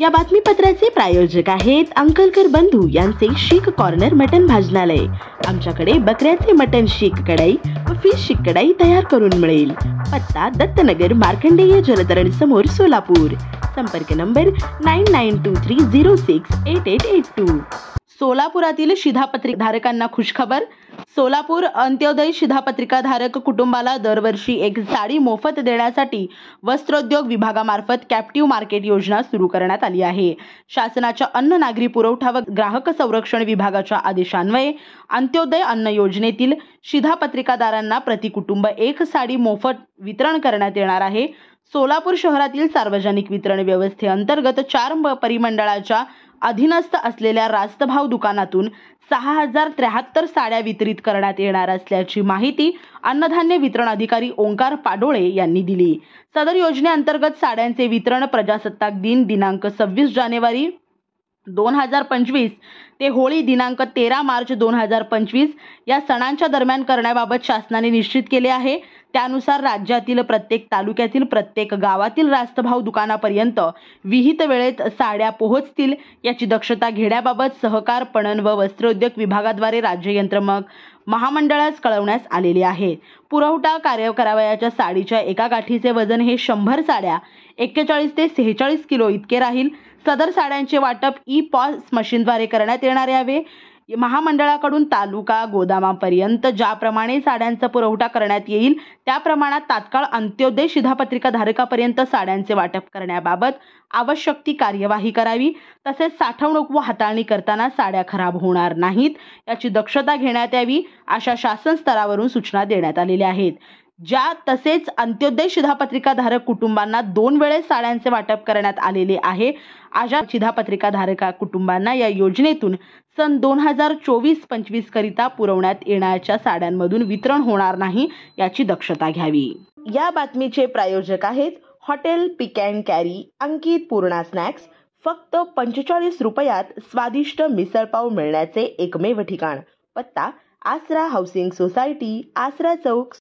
या बातमीपत्राचे प्रायोजक आहेत अंकलकर बंधू यांचे शीख कॉर्नर मटन भाजनालय। आमच्याकडे बकऱ्याचे मटन शीख कढई व फिश शीख कढई तयार करून मिळेल। पत्ता दत्तनगर मार्कंडेय जलतरण समोर सोलापूर। संपर्क नंबर 9923068882। सोलापुरातील शिधापत्रिकाधारकांना खुशखबर। सोलापूर अंत्योदय शिधापत्रिकाधारक कुटुंबाला दरवर्षी एक साडी मोफत देण्यासाठी वस्त्रोद्योग विभागामार्फत कॅप्टिव्ह मार्केट योजना सुरू करण्यात आली आहे। शासनाच्या अन्न नागरी पुरवठा व ग्राहक संरक्षण विभागाच्या आदेशान्वये अंत्योदय अन्न योजनेतील शिधापत्रिकादारांना प्रति कुटुंब एक साडी मोफत वितरण करण्यात येणार आहे। सोलापूर शहरातील सार्वजनिक वितरण व्यवस्थेअंतर्गत 4 परिमंडळाच्या अधीनस्थ असलेल्या रास्तभाव दुकानातून 6073 साड्या वितरित करण्यात येणार असल्याची माहिती अन्नधान्य वितरण अधिकारी ओंकार पाडोळे यांनी दिली। सदर योजनेअंतर्गत साड्यांचे वितरण प्रजासत्ताक दिन दिनांक 26 जानेवारी 2025 ते होळी दिनांक 13 मार्च 2025 या सणांच्या दरम्यान करण्याबाबत शासनाने निश्चित केले आहे। त्यानुसार राज्यातील प्रत्येक तालुक्यातील प्रत्येक गावातील रास्तभाव दुकानापर्यंत विहित वेळेत साड्या पोहोचतील याची दक्षता घेण्याबाबत सहकार पणन व वस्त्रोद्योग विभागाद्वारे राज्य यंत्रमाग महामंडळास कळवण्यास आलेले आहे। पुरवठा कार्य करावयाच्या साडीच्या एका गाठीचे वजन हे 100 साड्या 41 ते 46 किलो इतके राहील। सदर साड्यांचे वाटप ई-पॉस मशीनद्वारे करण्यात येणार आहे। महामंडळाकडून तालुका गोदामापर्यंत ज्याप्रमाणे साड्यांचा पुरवठा करण्यात येईल त्या प्रमाणात तात्काळ अंत्योदय शिधापत्रिकाधारकापर्यंत साड्यांचे वाटप करण्याबाबत आवश्यक ती कार्यवाही करावी। तसेच साठवणूक व हाताळणी करताना साड्या खराब होणार नाहीत याची दक्षता घेण्यात यावी अशा शासन स्तरावरून सूचना देण्यात आलेल्या आहेत। तसेच अंत्योदय शिधापत्रिकाधारक कुटुंबांना 2 वेळेस साड्यांचे वाटप करण्यात आलेले आहे। अशा शिधापत्रिकाधारक कुटुंबांना या योजनेतून सन 2024-25 करिता पुरवण्यात येणाऱ्या साड्यांमधून वितरण होणार नाही याची दक्षता घ्यावी। या बातमीचे प्रायोजक आहेत hotel pick and carry Ankit Purna snacks. फक्त 45 रुपयात स्वादिष्ट मिसळपाव मिळण्याचे एकमेव ठिकाण। पत्ता आसरा हाऊसिंग सोसायटी, आसरा चौक,